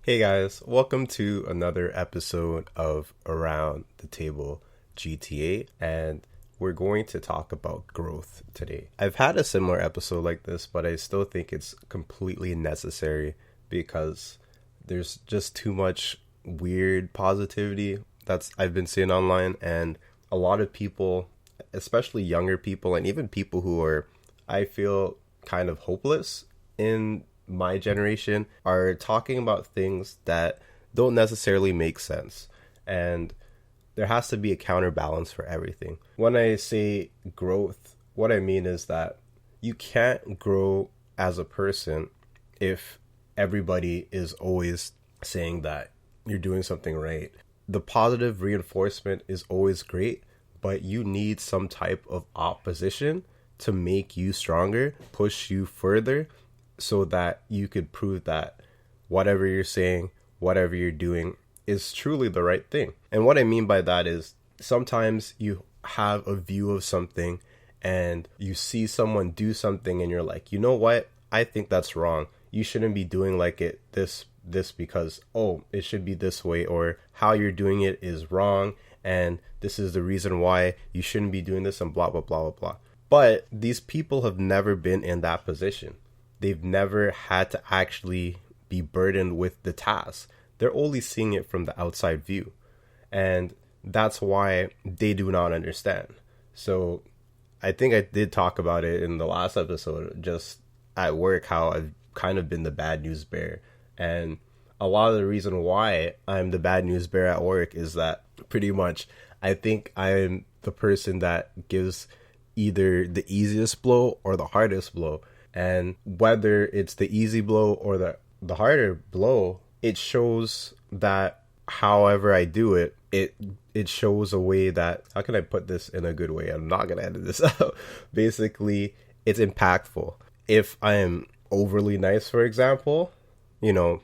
Hey guys, welcome to another episode of Around the Table GTA, and we're going to talk about growth today. I've had a similar episode like this, but I still think it's completely necessary because there's just too much weird positivity that's I've been seeing online, and a lot of people, especially younger people and even people who are, I feel, kind of hopeless in my generation, are talking about things that don't necessarily make sense. And there has to be a counterbalance for everything. When I say growth, what I mean is that you can't grow as a person if everybody is always saying that you're doing something right. The positive reinforcement is always great, but you need some type of opposition to make you stronger, push you further, so that you could prove that whatever you're saying, whatever you're doing is truly the right thing. And what I mean by that is sometimes you have a view of something and you see someone do something and you're like, you know what? I think that's wrong. You shouldn't be doing like it this because, oh, it should be this way, or how you're doing it is wrong and this is the reason why you shouldn't be doing this, and blah blah blah blah blah. But these people have never been in that position. They've never had to actually be burdened with the task. They're only seeing it from the outside view. And that's why they do not understand. So I think I did talk about it in the last episode, just at work, how I've kind of been the bad news bearer. And a lot of the reason why I'm the bad news bearer at work is that pretty much I think I'm the person that gives either the easiest blow or the hardest blow. And whether it's the easy blow or the harder blow, it shows that however I do it, it shows a way that, how can I put this in a good way? I'm not going to edit this out. Basically, it's impactful. If I am overly nice, for example,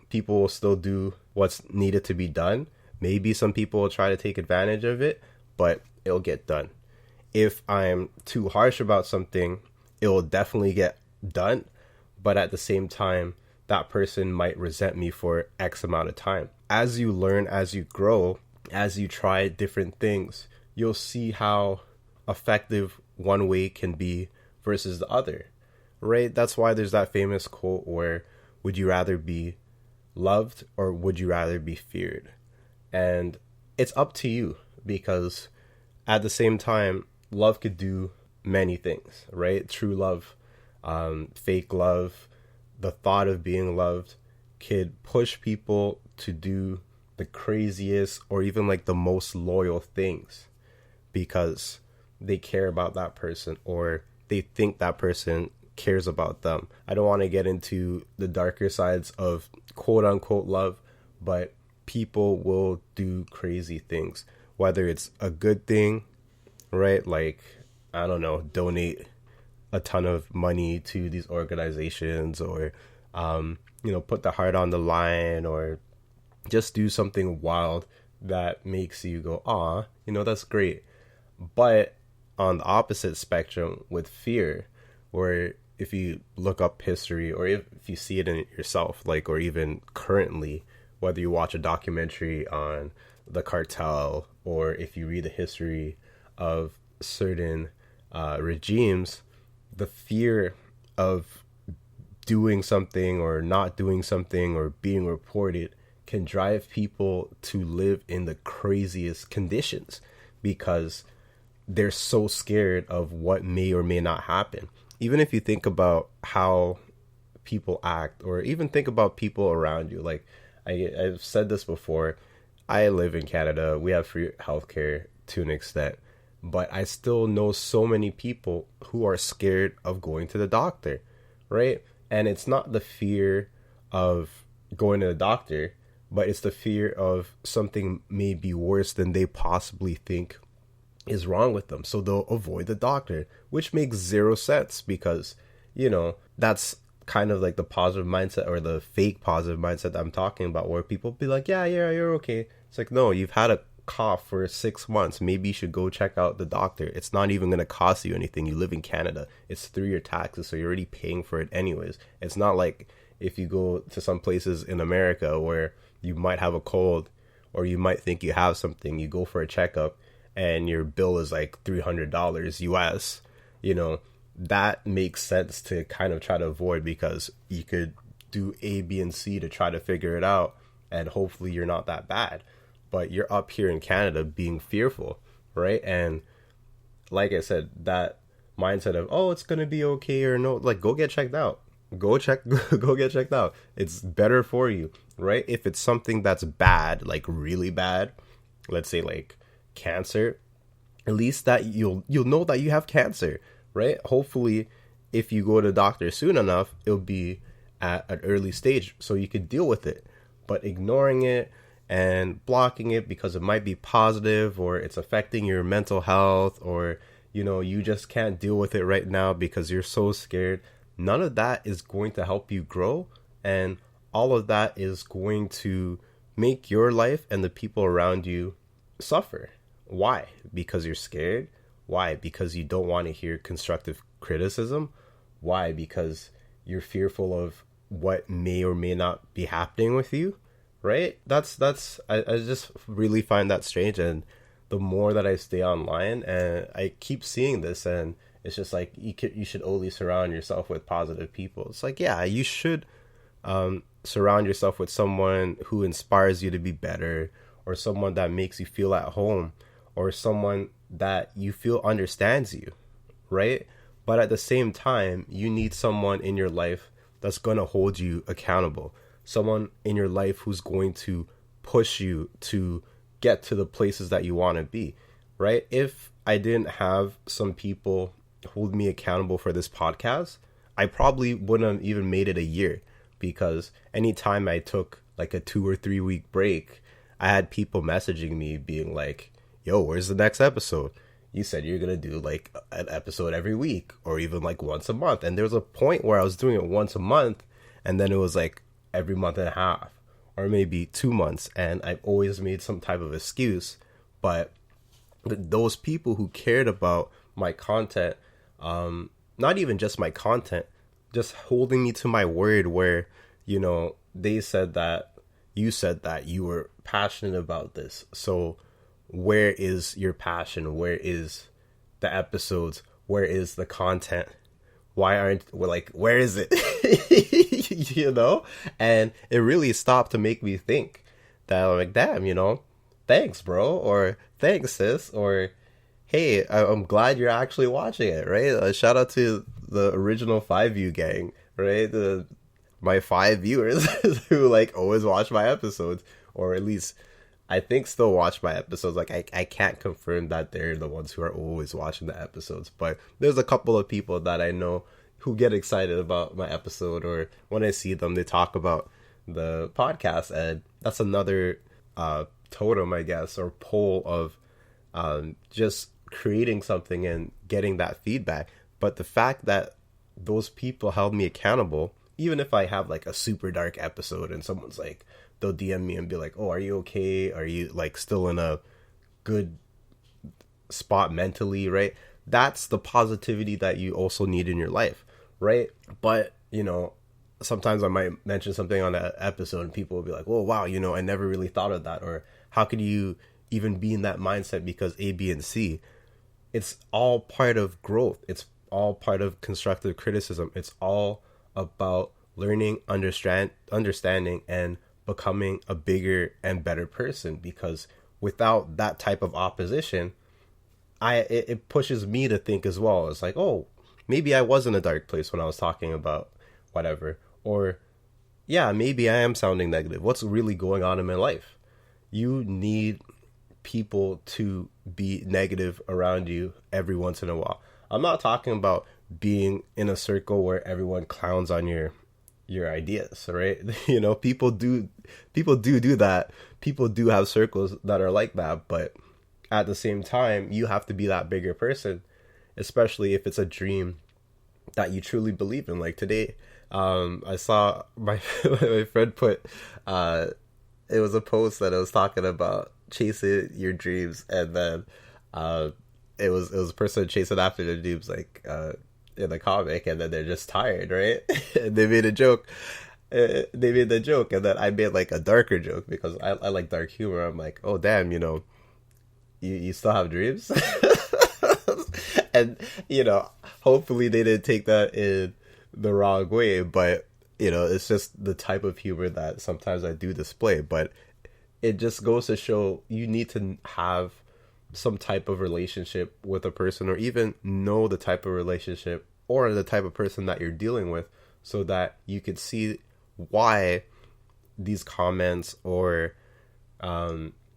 people will still do what's needed to be done. Maybe some people will try to take advantage of it, but it'll get done. If I'm too harsh about something, it will definitely get done, but at the same time that person might resent me for X amount of time. As you learn, as you grow, as you try different things, you'll see how effective one way can be versus the other, right? That's why there's that famous quote where, would you rather be loved or would you rather be feared? And it's up to you, because at the same time, love could do many things, right? True love, fake love, the thought of being loved could push people to do the craziest or even like the most loyal things because they care about that person or they think that person cares about them. I don't want to get into the darker sides of quote unquote love, but people will do crazy things, whether it's a good thing, right? Like, I don't know, donate a ton of money to these organizations, or put the heart on the line, or just do something wild that makes you go, "Aw, that's great." But on the opposite spectrum with fear, or if you look up history, or if you see it in yourself, like, or even currently, whether you watch a documentary on the cartel, or if you read the history of certain regimes, the fear of doing something or not doing something or being reported can drive people to live in the craziest conditions because they're so scared of what may or may not happen. Even if you think about how people act, or even think about people around you, like I've said this before, I live in Canada, we have free healthcare to an extent, but I still know so many people who are scared of going to the doctor, right? And it's not the fear of going to the doctor, but it's the fear of something may be worse than they possibly think is wrong with them. So they'll avoid the doctor, which makes zero sense because, that's kind of like the positive mindset or the fake positive mindset that I'm talking about, where people be like, yeah, you're okay. It's like, no, you've had a cough for 6 months. Maybe you should go check out the doctor. It's not even going to cost you anything. You live in Canada. It's through your taxes, so you're already paying for it anyways. It's not like if you go to some places in America where you might have a cold, or you might think you have something. You go for a checkup and your bill is like $300 US. You know, that makes sense to kind of try to avoid, because you could do A, B, and C to try to figure it out, and hopefully you're not that bad. But you're up here in Canada being fearful, right? And like I said, that mindset of, oh, it's gonna be okay, or no, like, go get checked out. Go get checked out. It's better for you, right? If it's something that's bad, like really bad, let's say like cancer, at least that you'll know that you have cancer, right? Hopefully, if you go to the doctor soon enough, it'll be at an early stage so you could deal with it. But ignoring it and blocking it because it might be positive, or it's affecting your mental health, or you just can't deal with it right now because you're so scared, none of that is going to help you grow, and all of that is going to make your life and the people around you suffer. Why? Because you're scared. Why? Because you don't want to hear constructive criticism. Why? Because you're fearful of what may or may not be happening with you, right? I just really find that strange. And the more that I stay online, and I keep seeing this, and it's just like, you should only surround yourself with positive people. It's like, yeah, you should surround yourself with someone who inspires you to be better, or someone that makes you feel at home, or someone that you feel understands you, right? But at the same time, you need someone in your life that's going to hold you accountable. Someone in your life who's going to push you to get to the places that you want to be, right? If I didn't have some people hold me accountable for this podcast, I probably wouldn't have even made it a year, because anytime I took like a 2 or 3 week break, I had people messaging me being like, yo, where's the next episode? You said you're going to do like an episode every week, or even like once a month. And there was a point where I was doing it once a month, and then it was like every month and a half, or maybe 2 months. And I've always made some type of excuse. But those people who cared about my content, not even just my content, just holding me to my word, where, they said that you were passionate about this. So where is your passion? Where is the episodes? Where is the content? Where is it? And it really stopped to make me think that I'm like, damn, thanks, bro, or thanks, sis, or hey, I'm glad you're actually watching it, right? Shout out to the original 5 gang, right? My 5 viewers who like always watch my episodes, or at least I think still watch my episodes. Like, I can't confirm that they're the ones who are always watching the episodes, but there's a couple of people that I know who get excited about my episode, or when I see them, they talk about the podcast. And that's another totem, I guess, or pole of just creating something and getting that feedback. But the fact that those people held me accountable, even if I have like a super dark episode and someone's like, they'll DM me and be like, oh, are you okay? Are you like still in a good spot mentally, right? That's the positivity that you also need in your life, right? But, sometimes I might mention something on that episode and people will be like, oh, wow, I never really thought of that. Or how could you even be in that mindset because A, B, and C? It's all part of growth. It's all part of constructive criticism. It's all about learning, understanding, and becoming a bigger and better person. Because without that type of opposition, it pushes me to think as well. It's like, oh, maybe I was in a dark place when I was talking about whatever. Or, yeah, maybe I am sounding negative. What's really going on in my life? You need people to be negative around you every once in a while. I'm not talking about being in a circle where everyone clowns on your ideas, right? People do that. People do have circles that are like that, but at the same time, you have to be that bigger person, especially if it's a dream that you truly believe in. Like today, I saw my friend put it was a post that I was talking about chasing your dreams, and then it was a person chasing after their dreams, like in the comic, and then they're just tired, right? And they made a joke, they made the joke, and then I made like a darker joke because I like dark humor. I'm like, oh damn, you still have dreams. And hopefully they didn't take that in the wrong way, but it's just the type of humor that sometimes I do display. But it just goes to show you need to have some type of relationship with a person, or even know the type of relationship or the type of person that you're dealing with, so that you could see why these comments or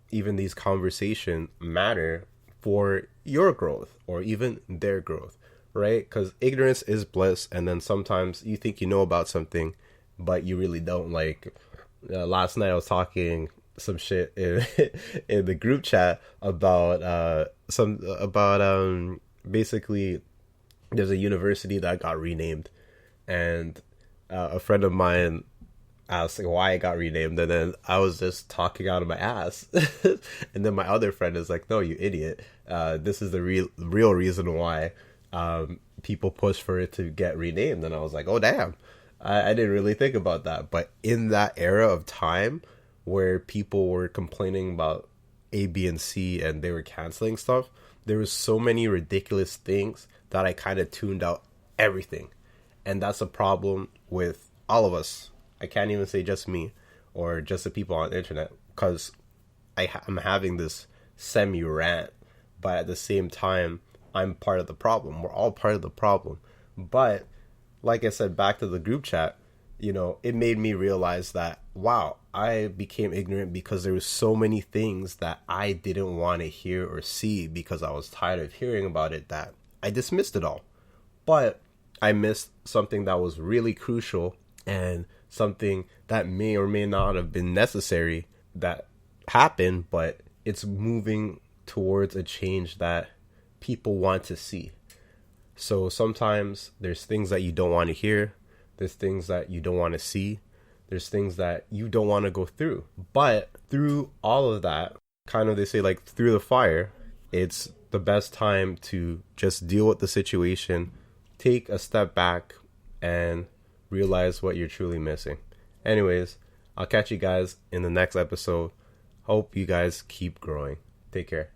even these conversations matter for your growth or even their growth, right? Because ignorance is bliss, and then sometimes you think you know about something, but you really don't. Like last night, I was talking some shit in, in the group chat about basically there's a university that got renamed, and a friend of mine asked why it got renamed, and then I was just talking out of my ass. And then my other friend is like, no, you idiot, this is the real reason why people push for it to get renamed. And I was like, oh damn, I didn't really think about that. But in that era of time where people were complaining about A, B, and C, and they were canceling stuff, there was so many ridiculous things that I kind of tuned out everything. And that's a problem with all of us. I can't even say just me or just the people on the internet, because I'm having this semi-rant, but at the same time, I'm part of the problem. We're all part of the problem. But like I said, back to the group chat, it made me realize that, wow, I became ignorant because there was so many things that I didn't want to hear or see because I was tired of hearing about it, that I dismissed it all. But I missed something that was really crucial, and something that may or may not have been necessary that happened, but it's moving towards a change that people want to see. So sometimes there's things that you don't want to hear, there's things that you don't want to see, there's things that you don't want to go through. But through all of that, kind of, they say, like, through the fire, it's the best time to just deal with the situation, take a step back, and realize what you're truly missing. Anyways, I'll catch you guys in the next episode. Hope you guys keep growing. Take care.